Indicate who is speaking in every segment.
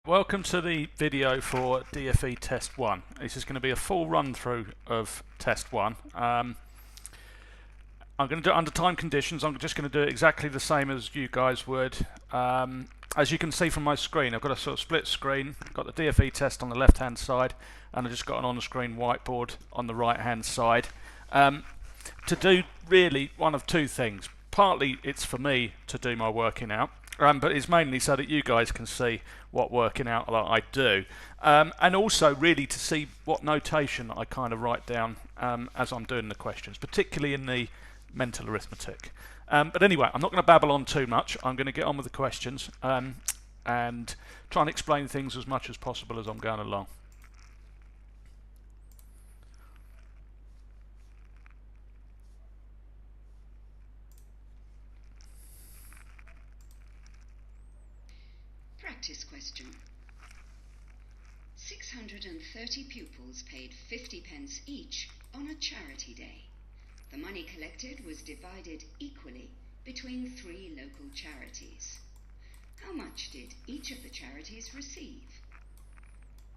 Speaker 1: welcome to the video for DFE Test 1. This is going to be a full run through of Test 1. I'm going to do it under time conditions. I'm just going to do it exactly the same as you guys would. As you can see from my screen, I've got a sort of split screen. I've got the DFE test on the left hand side and I've just got an on-screen whiteboard on the right hand side. To do really one of two things. Partly it's for me to do my working out, but it's mainly so that you guys can see what working out that I do, and also really to see what notation I kind of write down as I'm doing the questions, particularly in the mental arithmetic. But anyway, I'm not going to babble on too much. I'm going to get on with the questions and try and explain things as much as possible as I'm going along.
Speaker 2: Practice question. 630 pupils paid 50 pence each on a charity day. The money collected was divided equally between 3 local charities. How much did each of the charities receive?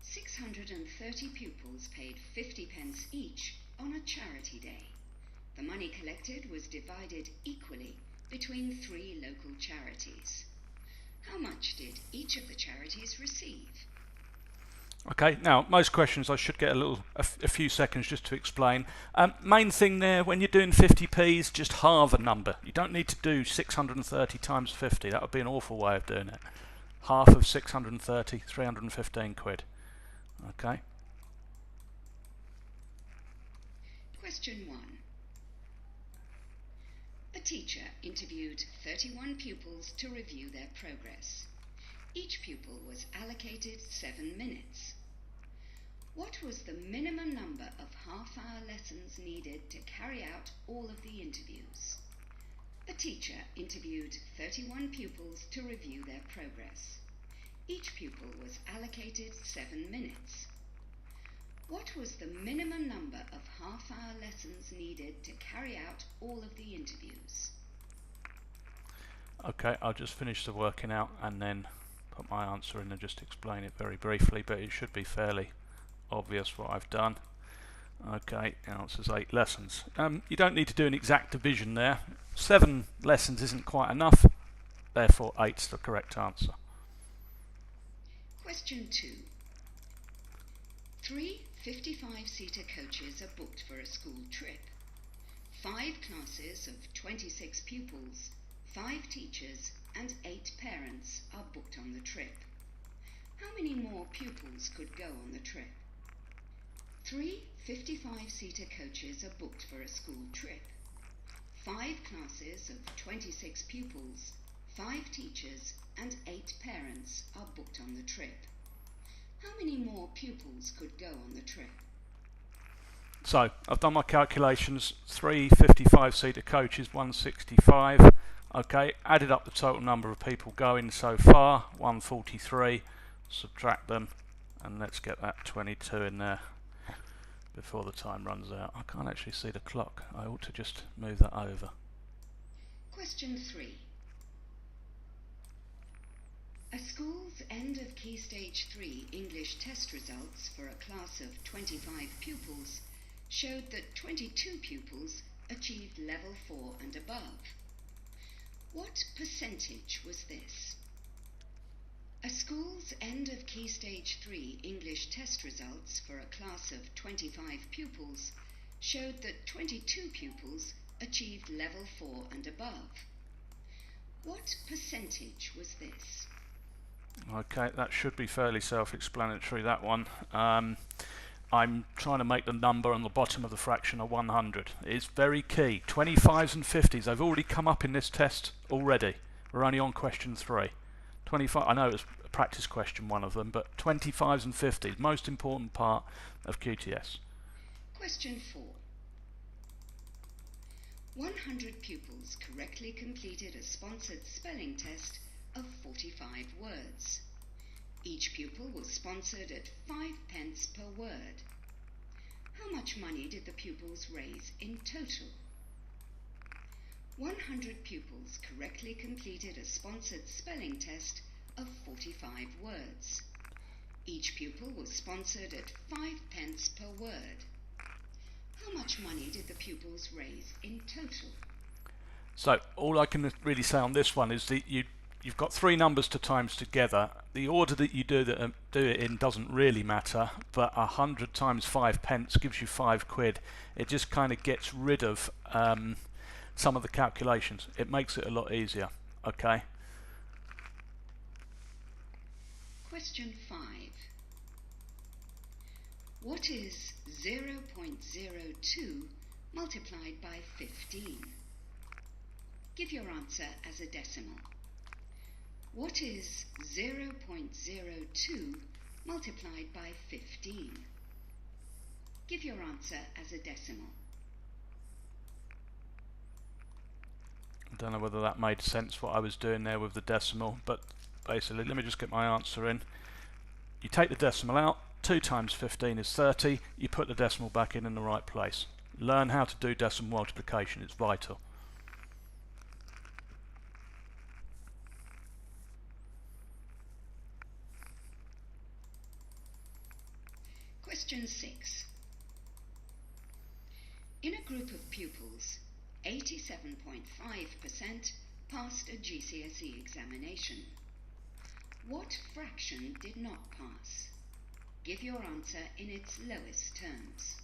Speaker 2: 630 pupils paid 50 pence each on a charity day. The money collected was divided equally between 3 local charities. How much did each of the charities receive?
Speaker 1: Okay, now most questions I should get a few seconds just to explain. Main thing there, when you're doing 50p's, just halve a number. You don't need to do 630 times 50. That would be an awful way of doing it. Half of 630, 315 quid. Okay.
Speaker 2: Question 1. A teacher interviewed 31 pupils to review their progress. Each pupil was allocated 7 minutes. What was the minimum number of half-hour lessons needed to carry out all of the interviews? A teacher interviewed 31 pupils to review their progress. Each pupil was allocated 7 minutes. What was the minimum number of half-hour lessons needed to carry out all of the interviews?
Speaker 1: Okay, I'll just finish the working out and then put my answer in and just explain it very briefly, but it should be fairly obvious what I've done. Okay, the answer's 8 lessons. You don't need to do an exact division there. 7 lessons isn't quite enough, therefore 8's the correct answer.
Speaker 2: Question 2. 3 55-seater coaches are booked for a school trip. 5 classes of 26 pupils, 5 teachers and 8 parents are booked on the trip. How many more pupils could go on the trip? 3 55-seater coaches are booked for a school trip. 5 classes of 26 pupils, 5 teachers and 8 parents are booked on the trip. How many more pupils could go on the trip?
Speaker 1: So, I've done my calculations. 3 55-seater coaches, 165. Okay, added up the total number of people going so far, 143. Subtract them, and let's get that 22 in there before the time runs out. I can't actually see the clock. I ought to just move that over.
Speaker 2: Question 3. A school's end of Key Stage 3 English test results for a class of 25 pupils showed that 22 pupils achieved level 4 and above. What percentage was this? A school's end of Key Stage 3 English test results for a class of 25 pupils showed that 22 pupils achieved level 4 and above. What percentage was this?
Speaker 1: Okay, that should be fairly self-explanatory, that one. I'm trying to make the number on the bottom of the fraction a 100. It's very key. 25s and 50s, they've already come up in this test already. We're only on question 3. 25, I know it was a practice question, one of them, but 25s and 50s, most important part of QTS.
Speaker 2: Question 4. 100 pupils correctly completed a sponsored spelling test of 45 words. Each pupil was sponsored at 5 pence per word. How much money did the pupils raise in total? 100 pupils correctly completed a sponsored spelling test of 45 words. Each pupil was sponsored at 5p per word. How much money did the pupils raise in total?
Speaker 1: So all I can really say on this one is that you've got three numbers to times together. The order that you do it in doesn't really matter, but 100 times 5p gives you £5. It just kind of gets rid of some of the calculations. It makes it a lot easier. Okay.
Speaker 2: Question 5. What is 0.02 multiplied by 15? Give your answer as a decimal. What is 0.02 multiplied by 15? Give your answer as a decimal.
Speaker 1: I don't know whether that made sense what I was doing there with the decimal, but basically, let me just get my answer in. You take the decimal out, 2 times 15 is 30, you put the decimal back in the right place. Learn how to do decimal multiplication, it's vital.
Speaker 2: Question 6. In a group of pupils, 87.5% passed a GCSE examination. What fraction did not pass? Give your answer in its lowest terms.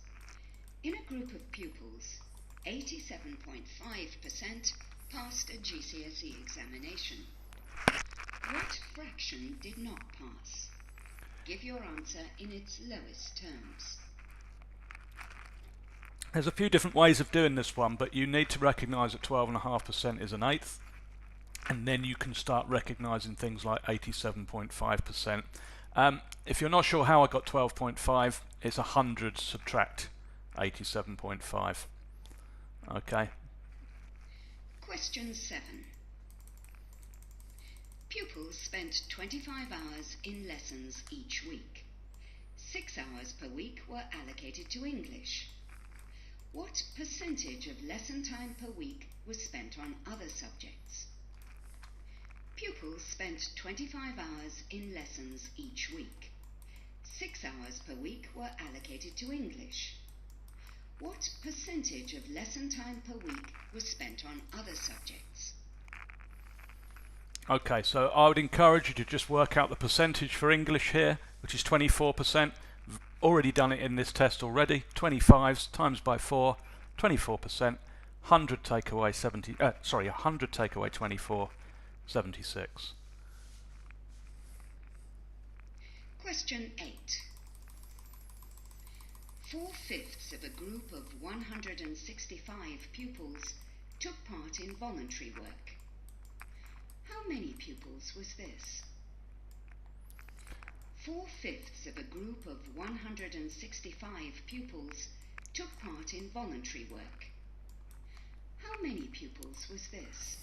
Speaker 2: In a group of pupils, 87.5% passed a GCSE examination. What fraction did not pass? Give your answer in its lowest terms.
Speaker 1: There's a few different ways of doing this one, but you need to recognise that 12.5% is an eighth, and then you can start recognising things like 87.5%. If you're not sure how I got 12.5, it's 100 subtract 87.5. Okay.
Speaker 2: Question 7. Pupils spent 25 hours in lessons each week. 6 hours per week were allocated to English. What percentage of lesson time per week was spent on other subjects? Pupils spent 25 hours in lessons each week. 6 hours per week were allocated to English. What percentage of lesson time per week was spent on other subjects?
Speaker 1: Okay, so I would encourage you to just work out the percentage for English here, which is 24%. Already done it in this test already. 25s times by 4, 24%. 100 take away 100 take away 24, 76.
Speaker 2: Question 8. 4/5 of a group of 165 pupils took part in voluntary work. How many pupils was this? 4/5 of a group of 165 pupils took part in voluntary work. How many pupils was this?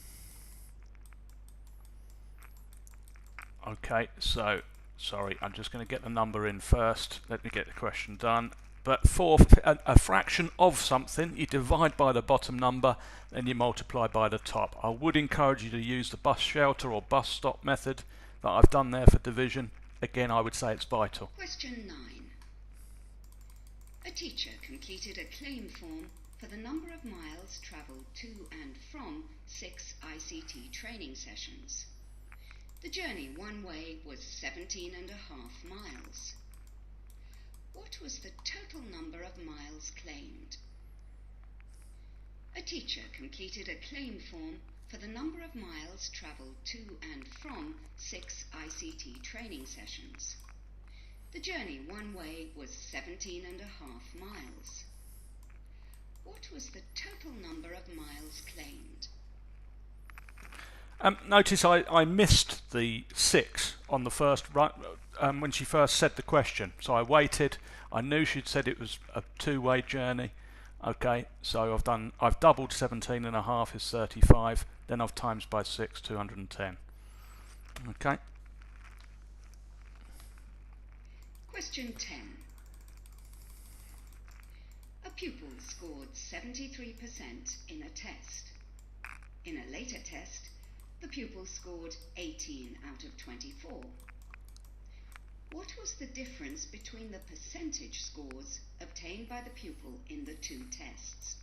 Speaker 1: Okay, so, sorry, I'm just going to get the number in first. Let me get the question done. But for a fraction of something, you divide by the bottom number, then you multiply by the top. I would encourage you to use the bus shelter or bus stop method that I've done there for division. Again, I would say it's vital.
Speaker 2: Question 9. A teacher completed a claim form for the number of miles travelled to and from 6 ICT training sessions. The journey one way was 17.5 miles. What was the total number of miles claimed? A teacher completed a claim form for the number of miles travelled to and from 6 ICT training sessions. The journey one way was 17.5 miles. What was the total number of miles claimed?
Speaker 1: Notice I missed the 6 on the first run when she first said the question. So I waited. I knew she'd said it was a two-way journey. Okay, so I've doubled 17.5 is 35. Then I've times by 6, 210. Okay.
Speaker 2: Question 10. A pupil scored 73% in a test. In a later test, the pupil scored 18 out of 24. What was the difference between the percentage scores obtained by the pupil in the two tests?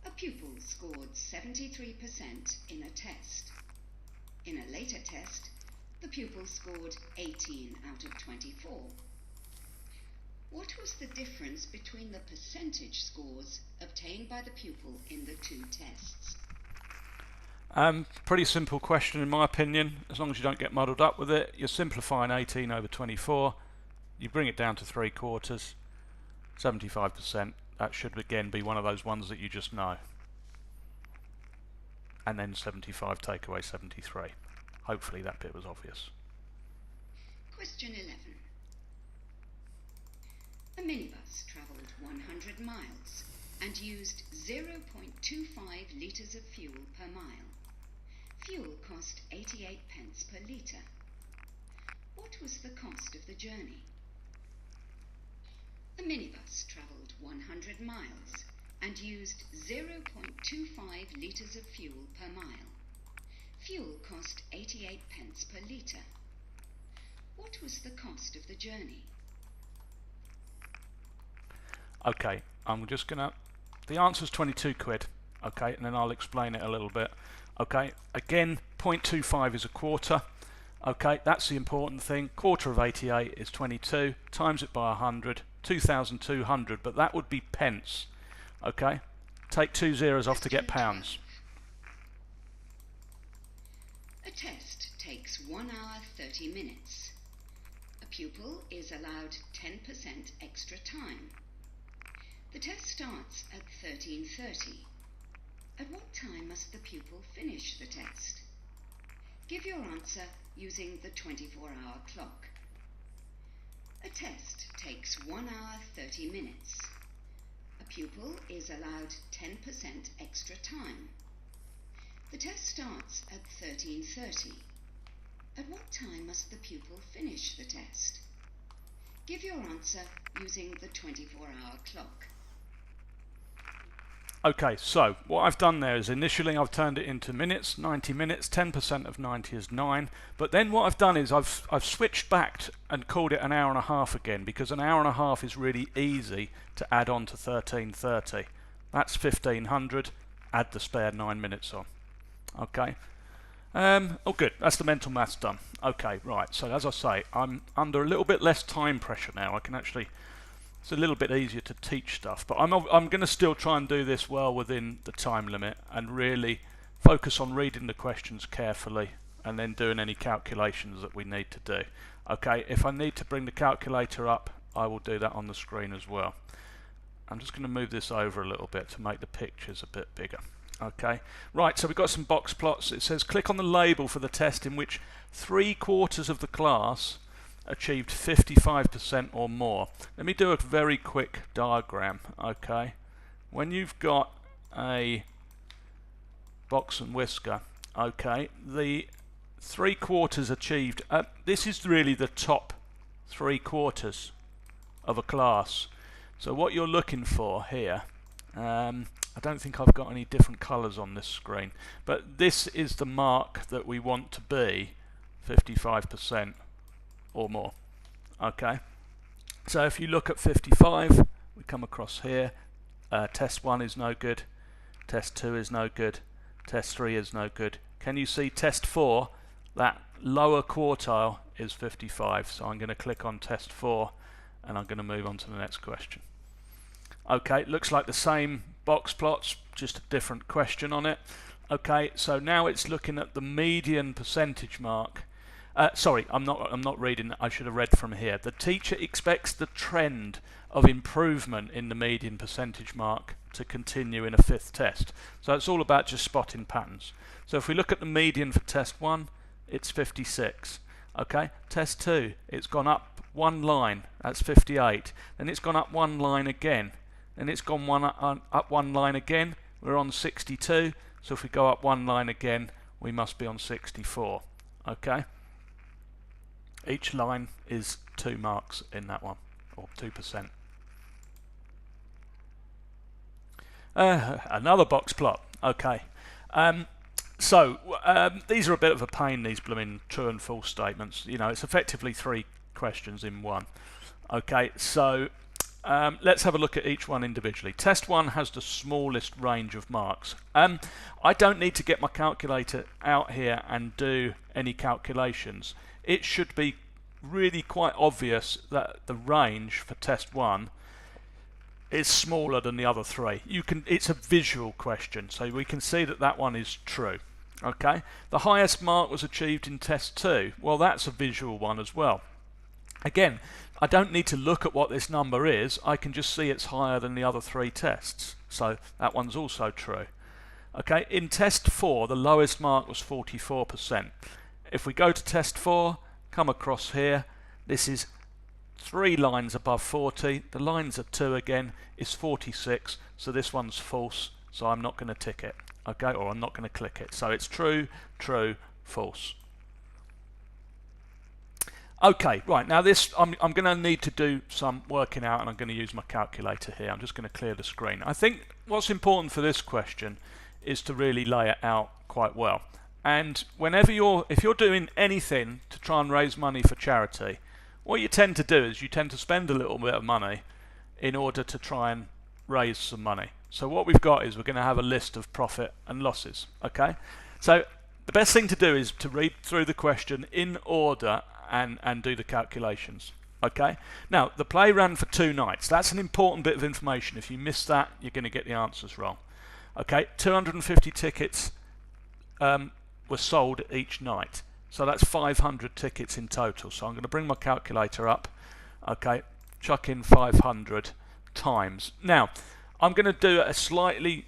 Speaker 2: A pupil scored 73% in a test. In a later test, the pupil scored 18 out of 24. What was the difference between the percentage scores obtained by the pupil in the two tests?
Speaker 1: Pretty simple question in my opinion. As long as you don't get muddled up with it, you're simplifying 18 over 24, you bring it down to 3/4, 75%. That should again be one of those ones that you just know. And then 75 take away 73. Hopefully that bit was obvious.
Speaker 2: Question 11. A minibus travelled 100 miles and used 0.25 litres of fuel per mile. Fuel cost 88 pence per litre. What was the cost of the journey? A minibus travelled 100 miles and used 0.25 litres of fuel per mile. Fuel cost 88 pence per litre. What was the cost of the journey?
Speaker 1: Okay, I'm just gonna, the answer's 22 quid, okay, and then I'll explain it a little bit. Okay, again, 0.25 is a quarter. Okay, that's the important thing. Quarter of 88 is 22, times it by 100, 2,200, but that would be pence. Okay, take 2 zeros off to get pounds.
Speaker 2: A test takes 1 hour 30 minutes. A pupil is allowed 10% extra time. The test starts at 13:30. At what time must the pupil finish the test? Give your answer using the 24-hour clock. A test takes 1 hour 30 minutes. A pupil is allowed 10% extra time. The test starts at 13:30. At what time must the pupil finish the test? Give your answer using the 24-hour clock.
Speaker 1: Okay, so what I've done there is initially I've turned it into minutes, 90 minutes, 10% of 90 is 9, but then what I've done is I've switched back and called it an hour and a half again, because an hour and a half is really easy to add on to 13:30. That's 1500, add the spare 9 minutes on. Okay, oh good, that's the mental maths done. Okay, right, so as I say, I'm under a little bit less time pressure now. I can actually, it's a little bit easier to teach stuff, but I'm going to still try and do this well within the time limit and really focus on reading the questions carefully and then doing any calculations that we need to do. Okay, if I need to bring the calculator up, I will do that on the screen as well. I'm just going to move this over a little bit to make the pictures a bit bigger. Okay, right, so we've got some box plots. It says click on the label for the test in which 3/4 of the class achieved 55% or more. Let me do a very quick diagram. Okay, when you've got a box and whisker, okay, the 3/4 achieved, this is really the top 3/4 of a class. So what you're looking for here, I don't think I've got any different colours on this screen, but this is the mark that we want to be 55% or more. Okay, so if you look at 55, we come across here, test 1 is no good, test 2 is no good, test 3 is no good. Can you see test 4? That lower quartile is 55, so I'm going to click on test 4 and I'm going to move on to the next question. Okay, looks like the same box plots, just a different question on it. Okay, so now it's looking at the median percentage mark. Sorry, I'm not reading. I should have read from here. The teacher expects the trend of improvement in the median percentage mark to continue in a 5th test. So it's all about just spotting patterns. So if we look at the median for test 1, it's 56. Okay, test 2, it's gone up 1 line, that's 58. Then it's gone up 1 line again. Then it's gone up 1 line again, we're on 62. So if we go up 1 line again, we must be on 64. Okay, each line is 2 marks in that one, or 2%. Another box plot. Okay, So these are a bit of a pain, these blooming true and false statements. You know, it's effectively 3 questions in one. Okay, so let's have a look at each one individually. Test 1 has the smallest range of marks. I don't need to get my calculator out here and do any calculations. It should be really quite obvious that the range for test 1 is smaller than the other 3. It's a visual question, so we can see that that one is true. Okay, the highest mark was achieved in test 2. Well, that's a visual one as well. Again, I don't need to look at what this number is. I can just see it's higher than the other 3 tests, so that one's also true. Okay, in test 4 the lowest mark was 44%. If we go to test 4, come across here, this is 3 lines above 40, the lines are 2 again, is 46, so this one's false, so I'm not going to tick it, okay, or I'm not going to click it. So it's true, true, false. Okay, right, now this, I'm going to need to do some working out, and I'm going to use my calculator here. I'm just going to clear the screen. I think what's important for this question is to really lay it out quite well. And if you're doing anything to try and raise money for charity, what you tend to do is you tend to spend a little bit of money in order to try and raise some money. So what we've got is we're going to have a list of profit and losses. Okay, so the best thing to do is to read through the question in order and do the calculations. Okay, now the play ran for 2 nights. That's an important bit of information. If you miss that, you're going to get the answers wrong. Okay, 250 tickets were sold each night, so that's 500 tickets in total. So I'm going to bring my calculator up. Okay, chuck in 500 times. Now I'm going to do it a slightly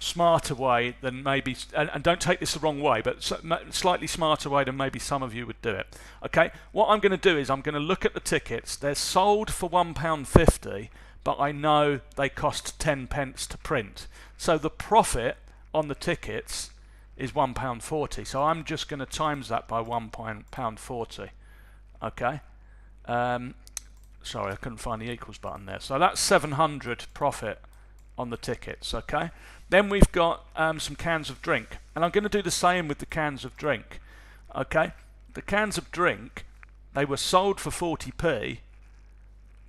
Speaker 1: smarter way than maybe, and don't take this the wrong way, but slightly smarter way than maybe some of you would do it. Okay, what I'm going to do is I'm going to look at the tickets. They're sold for £1.50, but I know they cost 10 pence to print, so the profit on the tickets is £1.40, so I'm just going to times that by £1.40. Okay, sorry, I couldn't find the equals button there. So that's 700 profit on the tickets. Okay, then we've got some cans of drink, and I'm going to do the same with the cans of drink. Okay, the cans of drink, they were sold for 40p,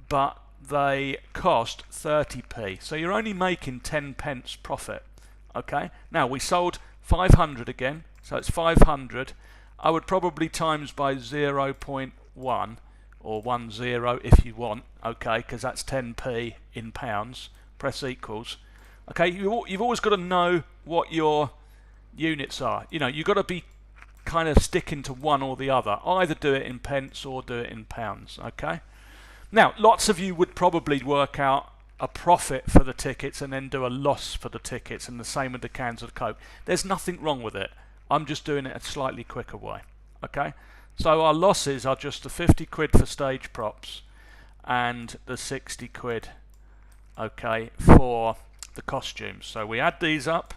Speaker 1: but they cost 30p, so you're only making 10 pence profit. Okay, now we sold 500 again, so it's 500. I would probably times by 0.1 or 10 if you want, okay, because that's 10p in pounds. Press equals. Okay, you've always got to know what your units are. You know, you've got to be kind of sticking to one or the other. Either do it in pence or do it in pounds. Okay. Now, lots of you would probably work out a profit for the tickets and then do a loss for the tickets, and the same with the cans of Coke. There's nothing wrong with it. I'm just doing it a slightly quicker way. Okay, so our losses are just the 50 quid for stage props and the 60 quid, okay, for the costumes. So we add these up.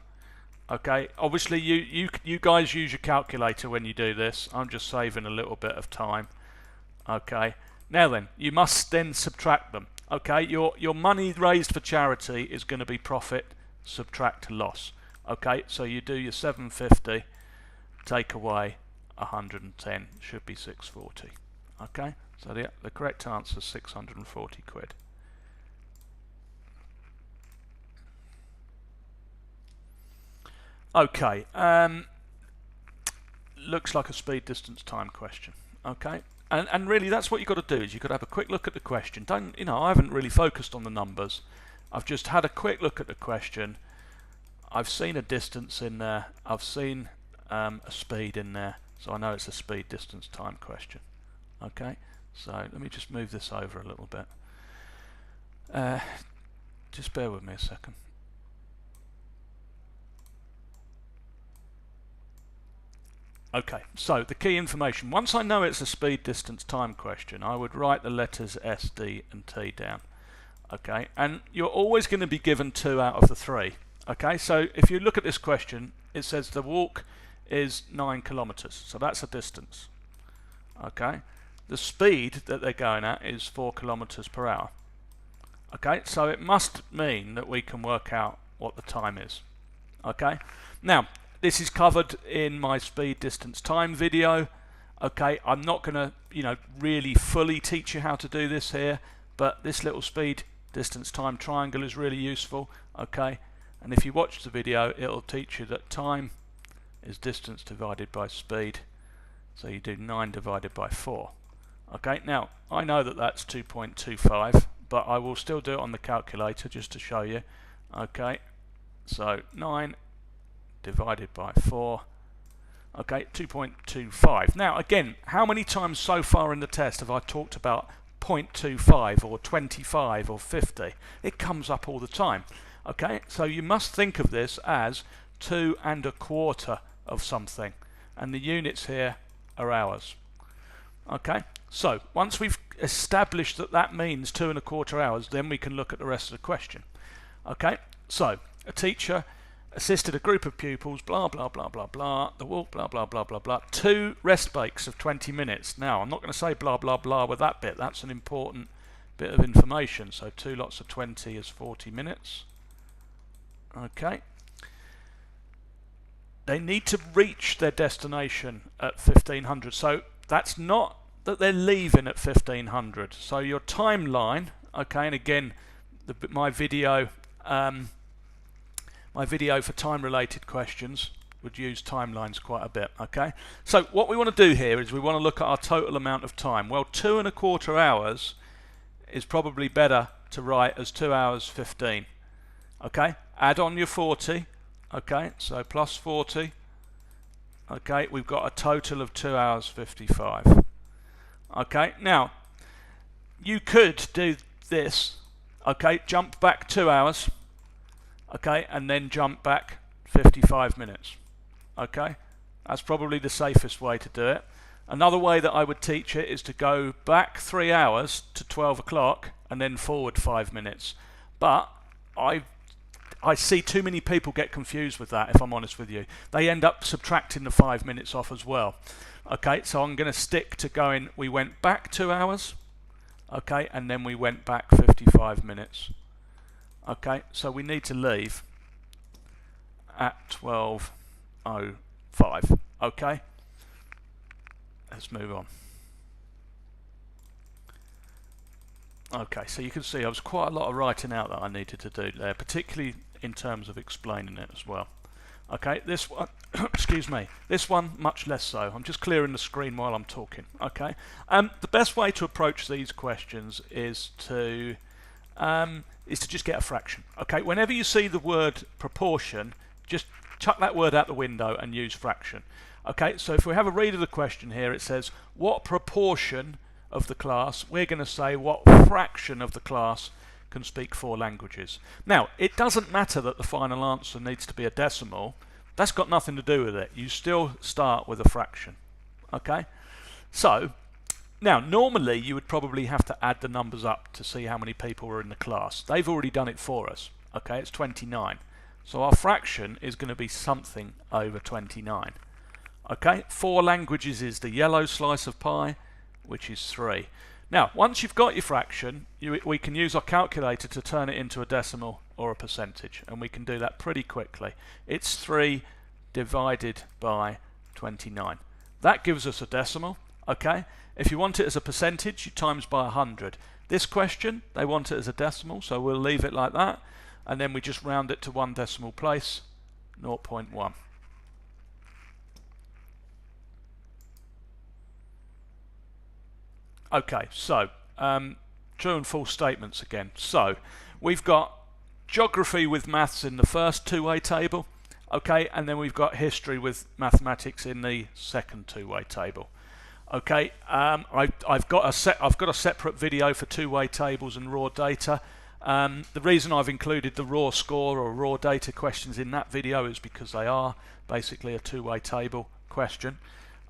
Speaker 1: Okay, obviously you guys use your calculator when you do this. I'm just saving a little bit of time. Okay, now then, you must then subtract them. Okay, your money raised for charity is going to be profit, subtract loss. Okay, so you do your 750, take away 110, should be 640. Okay, so the correct answer is 640 quid. Okay, looks like a speed, distance, time question. Okay, and really that's what you've got to do, is you've got to have a quick look at the question. Don't, you know, I haven't really focused on the numbers. I've just had a quick look at the question. I've seen a distance in there. I've seen a speed in there, so I know it's a speed, distance, time question. Okay, so let me just move this over a little bit. Just bear with me a second. Okay, so the key information. Once I know it's a speed, distance, time question, I would write the letters S, D and T down. Okay, and you're always going to be given 2 out of the 3. Okay, so if you look at this question, it says the walk is 9 kilometers, so that's a distance. Okay, the speed that they're going at is 4 kilometers per hour. Okay, so it must mean that we can work out what the time is. Okay, now this is covered in my speed, distance, time video. Okay, I'm not going to, really fully teach you how to do this here, but this little speed, distance, time triangle is really useful. Okay, and if you watch the video, it'll teach you that time is distance divided by speed. So you do 9 divided by 4. Okay, now I know that that's 2.25, but I will still do it on the calculator just to show you. Okay, so 9 divided by 4. Okay, 2.25. Now again, how many times so far in the test have I talked about 0.25 or 25 or 50? It comes up all the time. Okay, so you must think of this as 2 1/4 of something, and the units here are hours. Okay, so once we've established that that means 2 1/4 hours, then we can look at the rest of the question. Okay, so a teacher assisted a group of pupils, blah blah blah blah blah, the walk, blah blah blah blah blah, 2 rest breaks of 20 minutes. Now I'm not going to say blah blah blah with that bit, that's an important bit of information. So 2 lots of 20 is 40 minutes. Okay, they need to reach their destination at 1500, so that's not that they're leaving at 1500. So your timeline, okay, and again my video for time related questions would use timelines quite a bit. Okay, so what we want to do here is we want to look at our total amount of time. Well, 2 1/4 hours is probably better to write as 2 hours 15. Okay, add on your 40. Okay, so plus 40. Okay, we've got a total of 2 hours 55. Okay, now you could do this. Okay, jump back 2 hours. Okay, and then jump back 55 minutes. Okay, that's probably the safest way to do it. Another way that I would teach it is to go back 3 hours to 12 o'clock and then forward 5 minutes. But I see too many people get confused with that, if I'm honest with you. They end up subtracting the 5 minutes off as well. Okay, so I'm going to stick to going, we went back 2 hours, okay, and then we went back 55 minutes. Okay, so we need to leave at 12:05. Okay, let's move on. Okay, so you can see there was quite a lot of writing out that I needed to do there, particularly in terms of explaining it as well. Okay, this one, excuse me, this one much less so. I'm just clearing the screen while I'm talking. Okay, the best way to approach these questions is to just get a fraction. Okay, whenever you see the word proportion, just chuck that word out the window and use fraction. Okay, so if we have a read of the question here, it says what proportion of the class, we're going to say what fraction of the class can speak 4 languages. Now, it doesn't matter that the final answer needs to be a decimal. That's got nothing to do with it. You still start with a fraction. Okay, so now normally you would probably have to add the numbers up to see how many people are in the class. They've already done it for us. Okay, it's 29. So our fraction is going to be something over 29. Okay, 4 languages is the yellow slice of pie, which is 3. Now, once you've got your fraction, we can use our calculator to turn it into a decimal or a percentage, and we can do that pretty quickly. It's 3 divided by 29. That gives us a decimal. Okay, if you want it as a percentage, you times by 100. This question, they want it as a decimal, so we'll leave it like that, and then we just round it to 1 decimal place, 0.1. Okay, so true and false statements again. So we've got geography with maths in the first two-way table, okay, and then we've got history with mathematics in the second two-way table. Okay, I've got a separate video for two-way tables and raw data. The reason I've included the raw score or raw data questions in that video is because they are basically a two-way table question.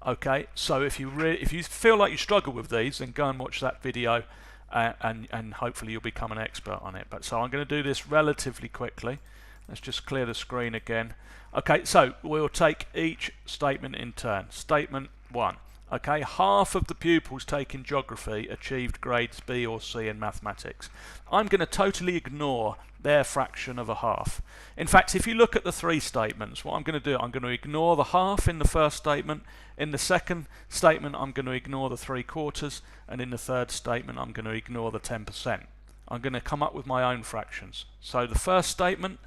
Speaker 1: Okay, so if you feel like you struggle with these, then go and watch that video, and hopefully you'll become an expert on it. But so I'm going to do this relatively quickly. Let's just clear the screen again. Okay, so we'll take each statement in turn. Statement 1. Okay, half of the pupils taking geography achieved grades B or C in mathematics. I'm going to totally ignore their fraction of a half. In fact, if you look at the three statements, what I'm going to do, I'm going to ignore the half in the first statement. In the second statement, I'm going to ignore the 3/4, and in the third statement, I'm going to ignore the 10%. I'm going to come up with my own fractions. So the first statement,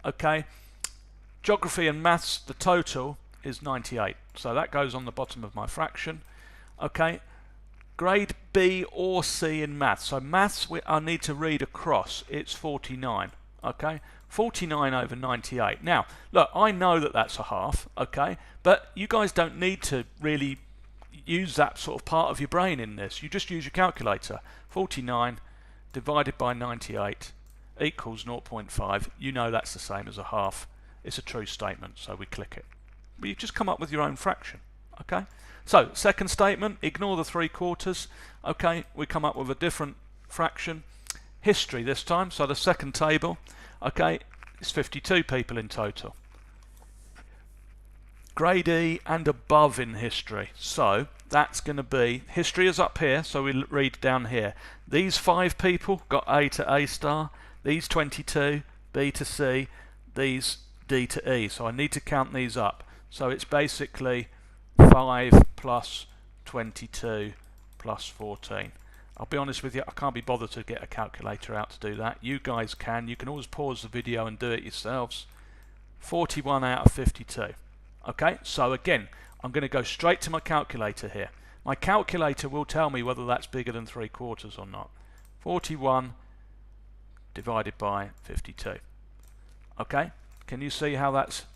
Speaker 1: okay, geography and maths, the total is 98. So that goes on the bottom of my fraction. Okay, grade B or C in maths. So maths, I need to read across. It's 49. Okay, 49 over 98. Now, look, I know that that's a half. Okay, but you guys don't need to really use that sort of part of your brain in this. You just use your calculator. 49 divided by 98 equals 0.5. You know that's the same as a half. It's a true statement, so we click it. But you just come up with your own fraction. Okay, so second statement, ignore the 3/4. Okay, we come up with a different fraction. History this time, so the second table, okay, it's 52 people in total. Grade E and above in history, so that's going to be, history is up here, so we'll read down here. These 5 people got A to A star, these 22, B to C, these D to E, so I need to count these up. So it's basically 5 plus 22 plus 14. I'll be honest with you, I can't be bothered to get a calculator out to do that. You guys can. You can always pause the video and do it yourselves. 41 out of 52. Okay, so again, I'm going to go straight to my calculator here. My calculator will tell me whether that's bigger than 3/4 or not. 41 divided by 52. Okay, can you see how that's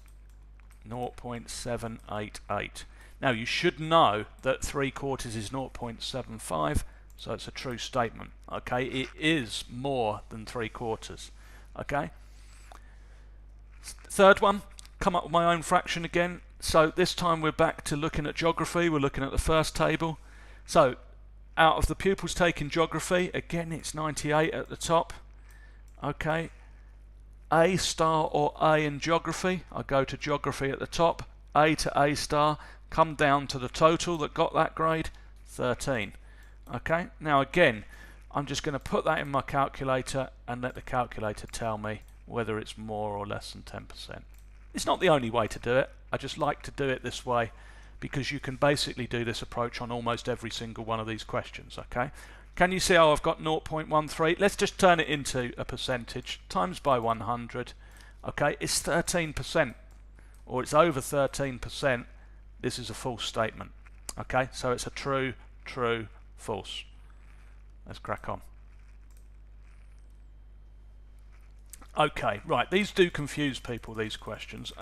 Speaker 1: 0.788? Now you should know that 3/4 is 0.75, so it's a true statement. Okay, it is more than 3/4. Okay. Third one, come up with my own fraction again. So this time we're back to looking at geography. We're looking at the first table. So out of the pupils taking geography, again it's 98 at the top. Okay. A star or A in geography, I go to geography at the top, A to A star, come down to the total that got that grade, 13. Okay, now again, I'm just going to put that in my calculator and let the calculator tell me whether it's more or less than 10%. It's not the only way to do it, I just like to do it this way because you can basically do this approach on almost every single one of these questions. Okay. Can you see how I've got 0.13? Let's just turn it into a percentage. Times by 100. Okay, it's 13%. Or it's over 13%. This is a false statement. Okay, so it's a true, true, false. Let's crack on. Okay, right, these do confuse people, these questions.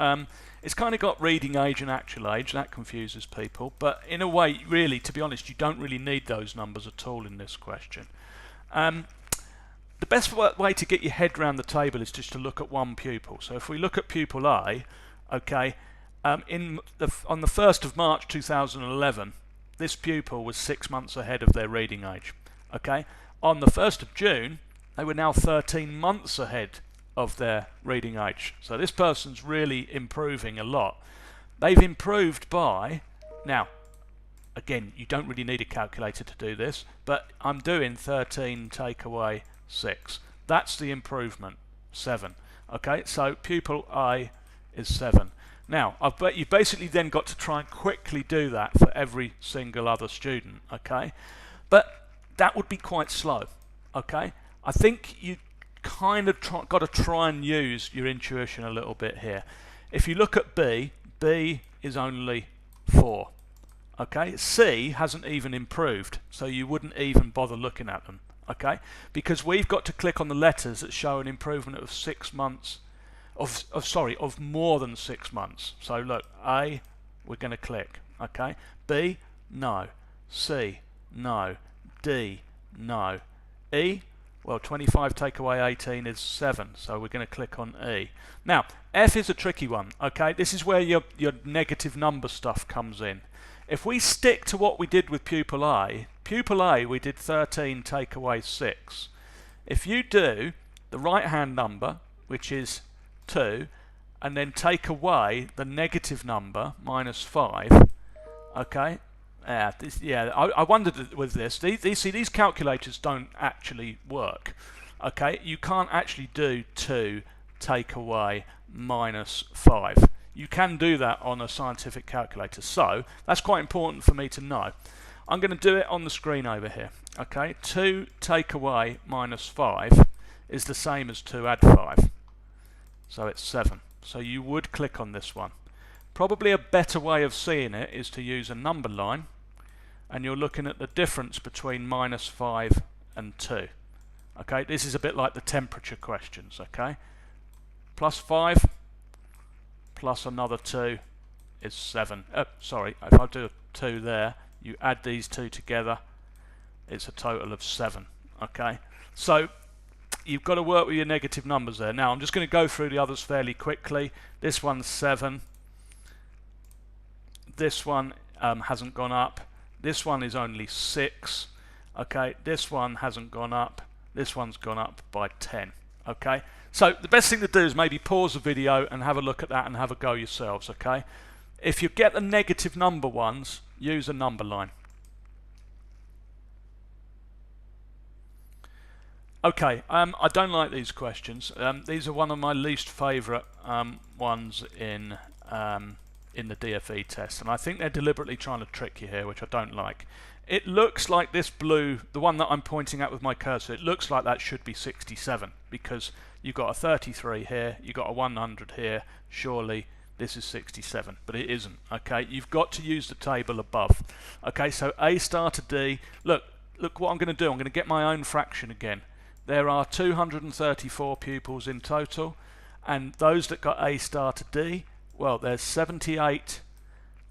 Speaker 1: It's kind of got reading age and actual age, that confuses people, but in a way, really, to be honest, you don't really need those numbers at all in this question. The best way to get your head around the table is just to look at one pupil. So if we look at pupil A, okay, on the 1st of March 2011, this pupil was 6 months ahead of their reading age. Okay, on the 1st of June, they were now 13 months ahead of their reading age. So this person's really improving a lot. They've improved by, now again, you don't really need a calculator to do this, but I'm doing 13 take away 6. That's the improvement, 7. Okay, so pupil A is 7. Now, you've basically then got to try and quickly do that for every single other student, okay? But that would be quite slow, okay? I think you kind of got to try and use your intuition a little bit here. If you look at B, B is only 4. Okay, C hasn't even improved, so you wouldn't even bother looking at them. Okay, because we've got to click on the letters that show an improvement of 6 months, of more than 6 months. So look, A, we're going to click. Okay, B, no. C, no. D, no. E, well, 25 take away 18 is 7, so we're going to click on E. Now, F is a tricky one, okay? This is where your negative number stuff comes in. If we stick to what we did with pupil A, we did 13 take away 6. If you do the right-hand number, which is 2, and then take away the negative number, minus 5, okay? I wondered with this. These calculators don't actually work. Okay, you can't actually do 2 take away minus 5. You can do that on a scientific calculator, so that's quite important for me to know. I'm going to do it on the screen over here. Okay, 2 take away minus 5 is the same as 2 add 5, so it's 7. So you would click on this one. Probably a better way of seeing it is to use a number line, and you're looking at the difference between minus 5 and 2. Okay, this is a bit like the temperature questions. Okay, plus 5 plus another 2 is 7. Sorry, if I do a 2 there, you add these two together, it's a total of 7. Okay, so you've got to work with your negative numbers there. Now I'm just going to go through the others fairly quickly. This one's 7. This one hasn't gone up. This one is only 6. Okay, this one hasn't gone up. This one's gone up by 10. Okay, so the best thing to do is maybe pause the video and have a look at that and have a go yourselves. Okay, if you get the negative number ones, use a number line. Okay, I don't like these questions. These are one of my least favourite ones in the DFE test, and I think they're deliberately trying to trick you here, which I don't like. It looks like this blue, the one that I'm pointing at with my cursor, it looks like that should be 67, because you've got a 33 here, you've got a 100 here, surely this is 67, but it isn't. Okay, you've got to use the table above. Okay, so A star to D, look what I'm going to do, I'm going to get my own fraction again. There are 234 pupils in total, and those that got A star to D, well, there's 78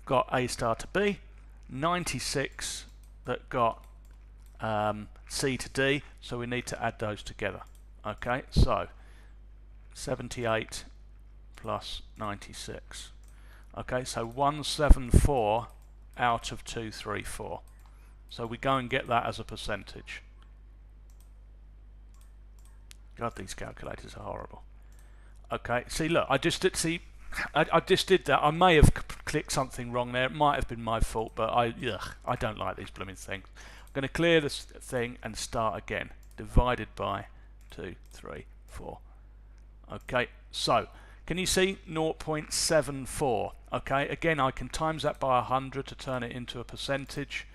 Speaker 1: got A star to B, 96 that got C to D, so we need to add those together. Okay, so 78 plus 96. Okay, so 174 out of 234. So we go and get that as a percentage. God, these calculators are horrible. Okay, see, look, I just did that. I may have clicked something wrong there. It might have been my fault, but I don't like these blooming things. I'm going to clear this thing and start again. Divided by 2, 3, 4. Okay, so can you see 0.74? Okay, again, I can times that by 100 to turn it into a percentage.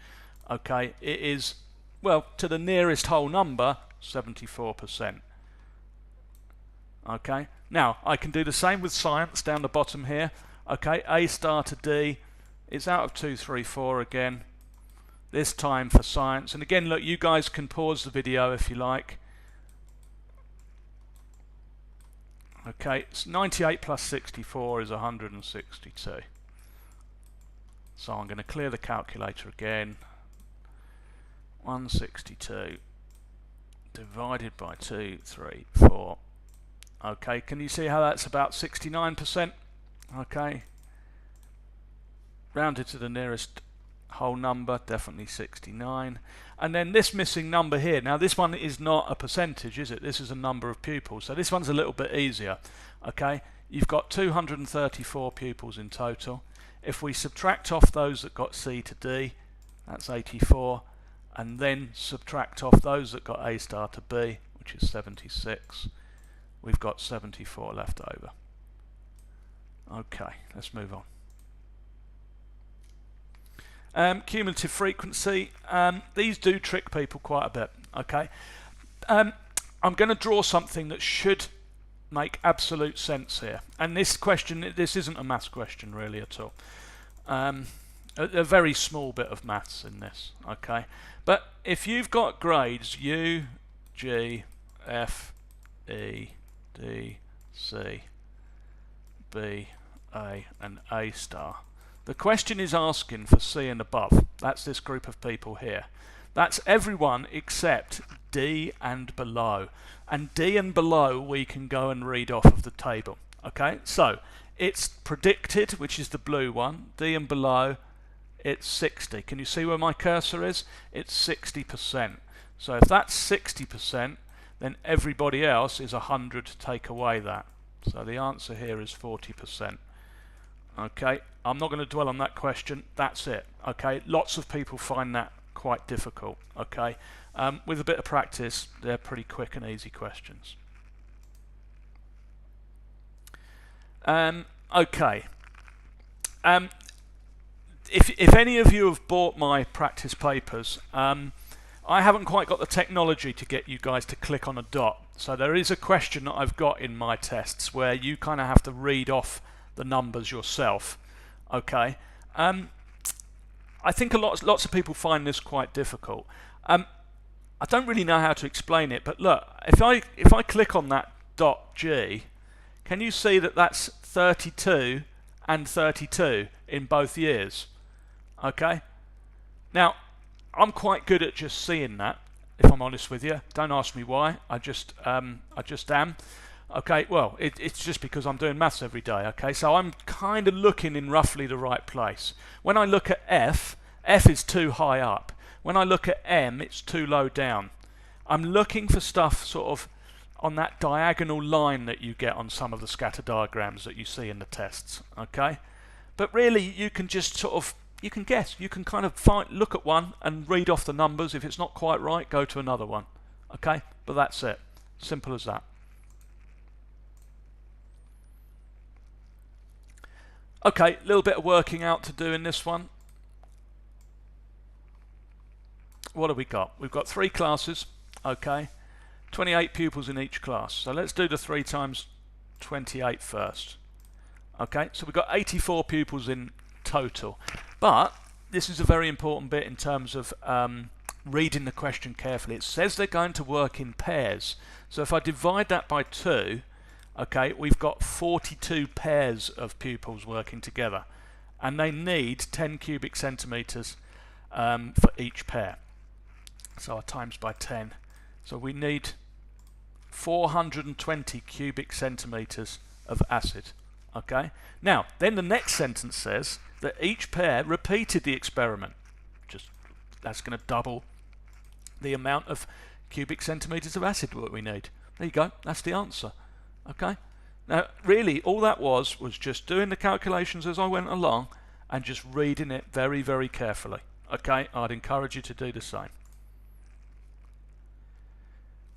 Speaker 1: Okay, it is, well, to the nearest whole number, 74%. Okay, now I can do the same with science down the bottom here. Okay, A star to D, it's out of 234 again, this time for science. And again, look, you guys can pause the video if you like. Okay, it's 98 plus 64 is 162. So I'm going to clear the calculator again. 162 divided by 2, 3, 4. Okay, can you see how that's about 69%? Okay, rounded to the nearest whole number, definitely 69. And then this missing number here, now this one is not a percentage, is it? This is a number of pupils, so this one's a little bit easier. Okay, you've got 234 pupils in total. If we subtract off those that got C to D, that's 84, and then subtract off those that got A star to B, which is 76, we've got 74 left over. Okay, let's move on. Cumulative frequency, these do trick people quite a bit. Okay, I'm going to draw something that should make absolute sense here, and this question, this isn't a maths question really at all. A very small bit of maths in this. Okay, but if you've got grades U, G, F, E, D, C, B, A and A star, the question is asking for C and above. That's this group of people here. That's everyone except D and below. And D and below we can go and read off of the table. Okay, so it's predicted, which is the blue one. D and below, it's 60. Can you see where my cursor is? It's 60%. So if that's 60%, then everybody else is 100 to take away that. So the answer here is 40%. Okay, I'm not going to dwell on that question. That's it. Okay, lots of people find that quite difficult. Okay, with a bit of practice, they're pretty quick and easy questions. Okay. If any of you have bought my practice papers, I haven't quite got the technology to get you guys to click on a dot. So there is a question that I've got in my tests where you kind of have to read off the numbers yourself. Okay. I think lots of people find this quite difficult. I don't really know how to explain it, but look, if I click on that dot G, can you see that that's 32 and 32 in both years? Okay. Now, I'm quite good at just seeing that, if I'm honest with you. Don't ask me why. I just am. Okay. Well, it's just because I'm doing maths every day. Okay. So I'm kind of looking in roughly the right place. When I look at F is too high up. When I look at M, it's too low down. I'm looking for stuff sort of on that diagonal line that you get on some of the scatter diagrams that you see in the tests. Okay. But really, you can just sort of, you can guess. You can kind of look at one and read off the numbers. If it's not quite right, go to another one. Okay? But that's it. Simple as that. Okay, a little bit of working out to do in this one. What have we got? We've got 3 classes. Okay. 28 pupils in each class. So let's do the 3 times 28 first. Okay, so we've got 84 pupils in total. But this is a very important bit in terms of reading the question carefully. It says they're going to work in pairs. So if I divide that by 2, okay, we've got 42 pairs of pupils working together. And they need 10 cubic centimeters for each pair. So I times by 10. So we need 420 cubic centimeters of acid. Okay. Now, then the next sentence says that each pair repeated the experiment. That's going to double the amount of cubic centimeters of acid that we need. There you go. That's the answer. Okay. Now, really, all that was just doing the calculations as I went along and just reading it very, very carefully. Okay. I'd encourage you to do the same.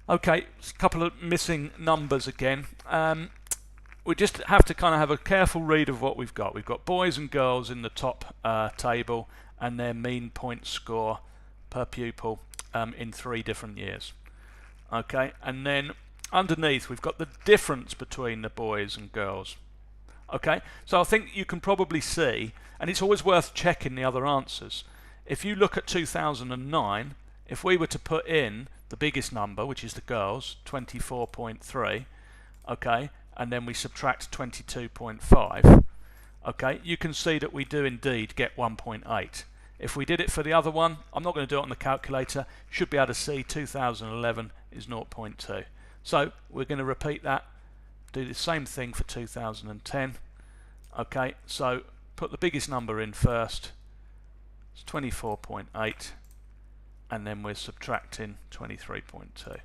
Speaker 1: Okay, a couple of missing numbers again. We just have to kind of have a careful read of what we've got. We've got boys and girls in the top table and their mean point score per pupil in 3 different years. Okay, and then underneath we've got the difference between the boys and girls. Okay, so I think you can probably see, and it's always worth checking the other answers. If you look at 2009, if we were to put in the biggest number, which is the girls, 24.3, okay, and then we subtract 22.5, okay, you can see that we do indeed get 1.8. If we did it for the other one, I'm not going to do it on the calculator, should be able to see 2011 is 0.2. So we're going to repeat that, do the same thing for 2010. Okay, so put the biggest number in first, it's 24.8, and then we're subtracting 23.2.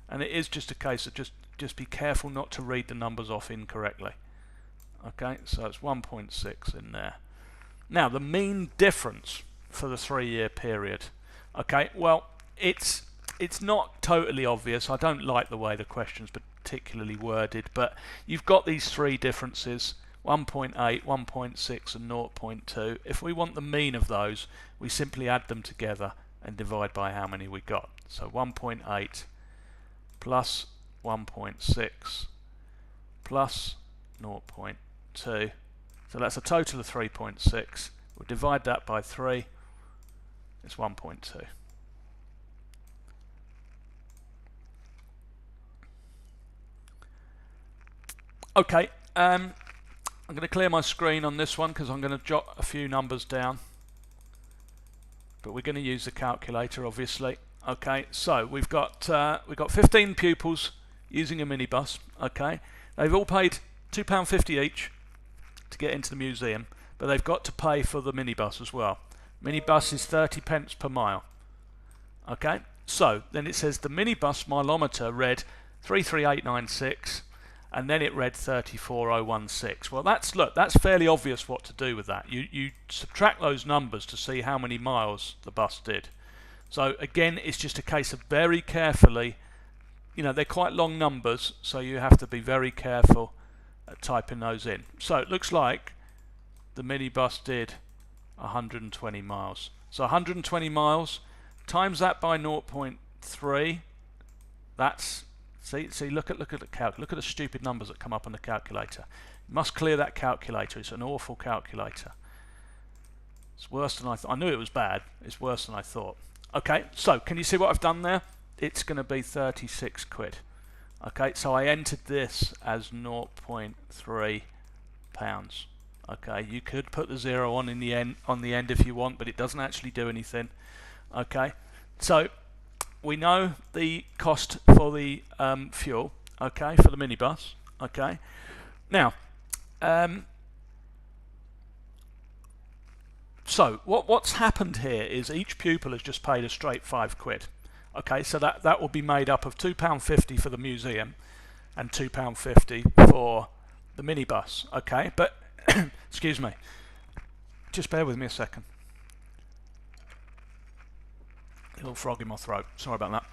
Speaker 1: And it is just a case of just be careful not to read the numbers off incorrectly. Okay, so it's 1.6 in there. Now the mean difference for the 3-year period. Okay, well it's not totally obvious. I don't like the way the question's particularly worded, but you've got these 3 differences, 1.8, 1.6 and 0.2. If we want the mean of those, we simply add them together and divide by how many we got. So 1.8 plus 1.6 plus 0.2. So that's a total of 3.6. We'll divide that by 3. It's 1.2. Okay, I'm going to clear my screen on this one because I'm going to jot a few numbers down. But we're going to use the calculator, obviously. Okay, so we've got 15 pupils using a minibus. Okay, they've all paid £2.50 each to get into the museum, but they've got to pay for the minibus as well. Minibus is 30 pence per mile. Okay, so then it says the minibus mileometer read 33896, and then it read 34016. Well, that's fairly obvious what to do with that. You subtract those numbers to see how many miles the bus did. So again, it's just a case of very carefully, they're quite long numbers, so you have to be very careful at typing those in. So it looks like the minibus did 120 miles. So 120 miles, times that by 0.3, that's, see, look at the calc, look at the stupid numbers that come up on the calculator. You must clear that calculator, it's an awful calculator. It's worse than I thought. I knew it was bad, it's worse than I thought. Okay, so can you see what I've done there? It's going to be 36 quid. Okay, so I entered this as 0.3 pounds. Okay, you could put the 0 on the end if you want, but it doesn't actually do anything. Okay, so we know the cost for the fuel. Okay, for the minibus. Okay, now so what's happened here is each pupil has just paid a straight 5 quid. Okay, so that will be made up of £2.50 for the museum and £2.50 for the minibus. Okay, but excuse me, just bear with me a second. A little frog in my throat, sorry about that.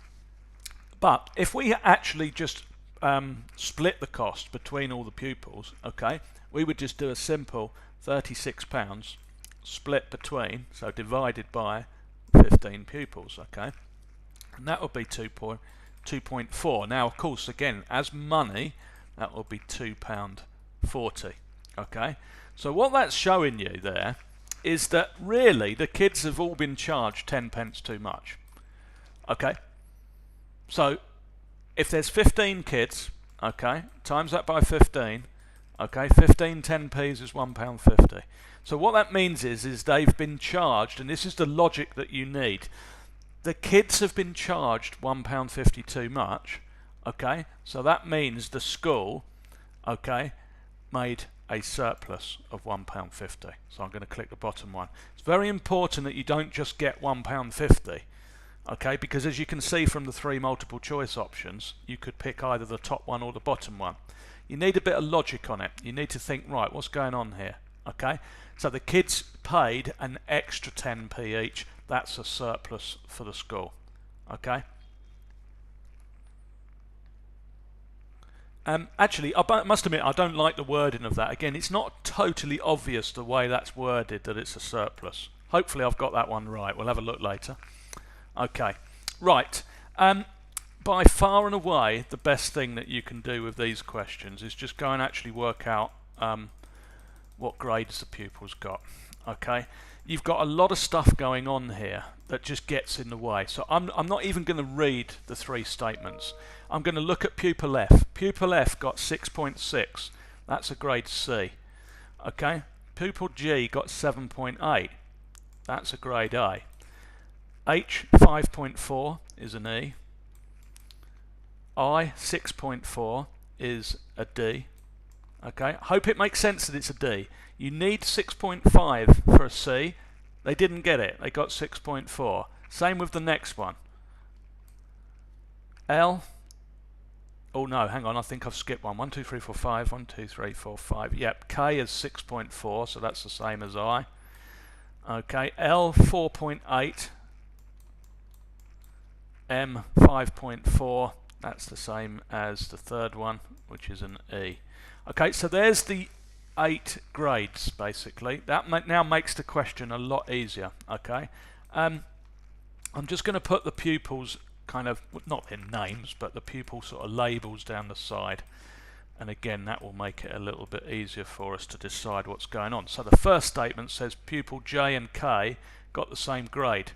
Speaker 1: But if we actually just split the cost between all the pupils, okay, we would just do a simple £36 split between, so divided by 15 pupils, okay, and that would be 2.4. Now, of course, again, as money, that will be £2.40. Okay, so what that's showing you there is that really the kids have all been charged 10 pence too much. Okay, so if there's 15 kids, okay, times that by 15, okay, 15 10p's is £1.50. So what that means is they've been charged, and this is the logic that you need. The kids have been charged £1.50 too much, okay, so that means the school, okay, made a surplus of £1.50. So I'm going to click the bottom one. It's very important that you don't just get £1.50, okay, because as you can see from the 3 multiple choice options, you could pick either the top one or the bottom one. You need a bit of logic on it. You need to think, right, what's going on here? Okay, so the kids paid an extra 10p each. That's a surplus for the school. Okay. Actually, I must admit, I don't like the wording of that. Again, it's not totally obvious the way that's worded that it's a surplus. Hopefully I've got that one right. We'll have a look later. Okay, right. By far and away, the best thing that you can do with these questions is just go and actually work out what grades the pupils got. Okay, you've got a lot of stuff going on here that just gets in the way. So I'm not even going to read the 3 statements. I'm going to look at pupil F. Pupil F got 6.6. That's a grade C. Okay, pupil G got 7.8. That's a grade A. H 5.4 is an E. I 6.4 is a D. Okay, hope it makes sense that it's a D. You need 6.5 for a C. They didn't get it. They got 6.4. Same with the next one. L. Oh no, hang on. I think I've skipped one. 1, 2, 3, 4, 5. 1, 2, 3, 4, 5. Yep. K is 6.4, so that's the same as I. Okay. L 4.8. M 5.4. That's the same as the third one, which is an E. Okay, so there's the 8 grades basically. That now makes the question a lot easier. Okay, I'm just going to put the pupils kind of, not in names, but the pupil sort of labels down the side, and again that will make it a little bit easier for us to decide what's going on. So the first statement says pupil J and K got the same grade.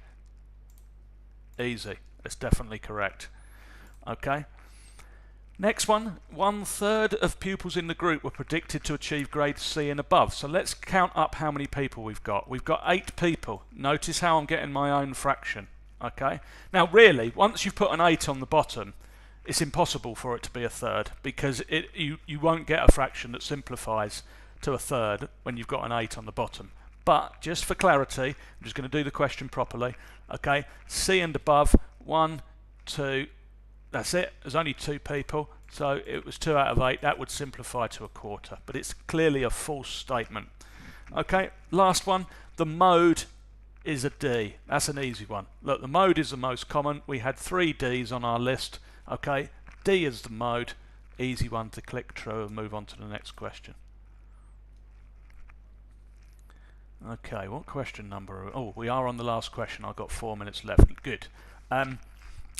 Speaker 1: Easy, it's definitely correct. Okay. Next one, 1/3 of pupils in the group were predicted to achieve grade C and above. So let's count up how many people we've got. We've got 8 people. Notice how I'm getting my own fraction. Okay. Now really, once you've put an 8 on the bottom, it's impossible for it to be a third, because you won't get a fraction that simplifies to a third when you've got an 8 on the bottom. But just for clarity, I'm just going to do the question properly. Okay. C and above, 1, 2. That's it. There's only 2 people. So it was 2 out of 8. That would simplify to a quarter, but it's clearly a false statement. Okay, last one. The mode is a D. That's an easy one. Look, the mode is the most common. We had 3 Ds on our list. Okay, D is the mode. Easy one to click through and move on to the next question. Okay, what question number? Oh, we are on the last question. I've got 4 minutes left. Good.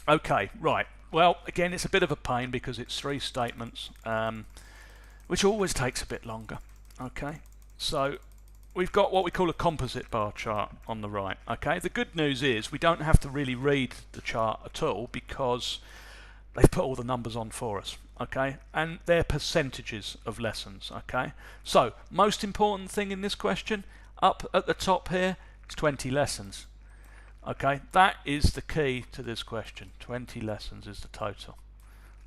Speaker 1: Okay, right. Well, again, it's a bit of a pain because it's 3 statements, which always takes a bit longer. Okay, so we've got what we call a composite bar chart on the right. Okay, the good news is we don't have to really read the chart at all because they've put all the numbers on for us. Okay, and they're percentages of lessons. Okay, so most important thing in this question, up at the top here, is 20 lessons. Okay, that is the key to this question. 20 lessons is the total.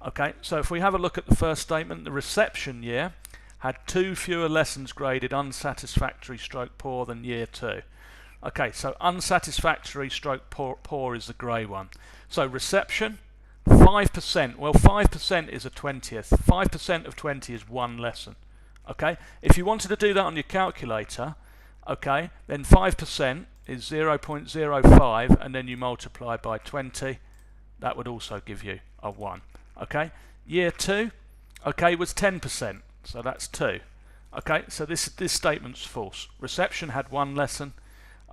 Speaker 1: Okay, so if we have a look at the first statement, the reception year had 2 fewer lessons graded unsatisfactory stroke poor than year 2. Okay, so unsatisfactory stroke poor is the grey one. So reception, 5%. Well, 5% is a 20th. 5% of 20 is 1 lesson. Okay, if you wanted to do that on your calculator, okay, then 5% is 0.05, and then you multiply by 20. That would also give you a 1. Okay, year 2, okay, was 10%, so that's 2. Okay, so this statement's false. Reception had 1 lesson.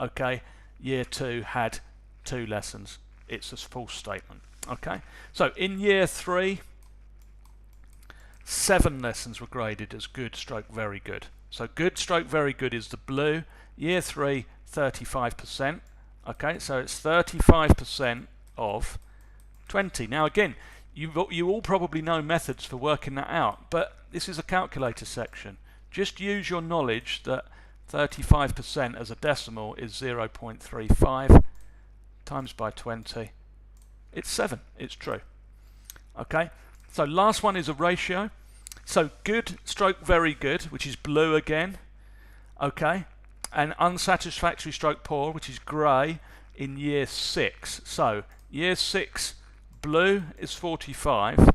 Speaker 1: Okay, year 2 had 2 lessons. It's a false statement. Okay, so in year 3, 7 lessons were graded as good stroke very good. So good stroke very good is the blue. Year 3, 35%. Okay, so it's 35% of 20. Now again, you all probably know methods for working that out, but this is a calculator section. Just use your knowledge that 35% as a decimal is 0.35 times by 20. It's 7. It's true. Okay, so last one is a ratio. So good stroke very good, which is blue again. Okay, and unsatisfactory stroke poor, which is grey, in year 6. So year 6 blue is 45%,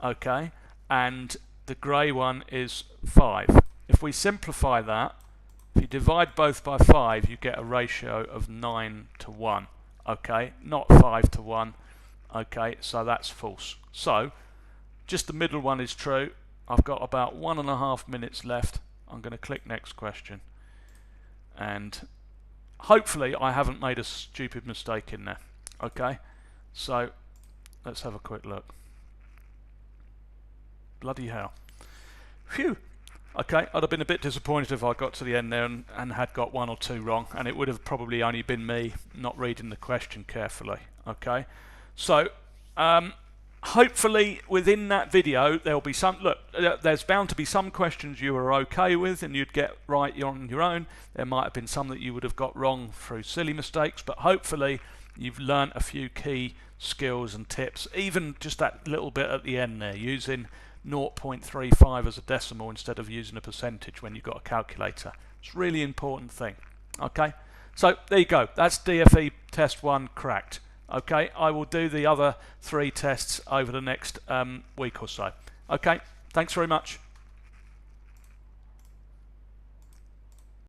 Speaker 1: okay, and the grey one is 5. If we simplify that, if you divide both by 5, you get a ratio of 9 to 1, okay, not 5 to 1, okay, so that's false. So just the middle one is true. I've got about 1.5 minutes left. I'm going to click next question, and hopefully I haven't made a stupid mistake in there. Okay, so let's have a quick look. Bloody hell. Phew. Okay, I'd have been a bit disappointed if I got to the end there and had got 1 or 2 wrong, and it would have probably only been me not reading the question carefully. Okay, so hopefully within that video there'll be some, look, there's bound to be some questions you were okay with and you'd get right on your own. There might have been some that you would have got wrong through silly mistakes, but hopefully you've learnt a few key skills and tips, even just that little bit at the end there, using 0.35 as a decimal instead of using a percentage when you've got a calculator. It's a really important thing. Okay, so there you go. That's DFE test 1 cracked. Okay, I will do the other 3 tests over the next week or so. Okay, thanks very much.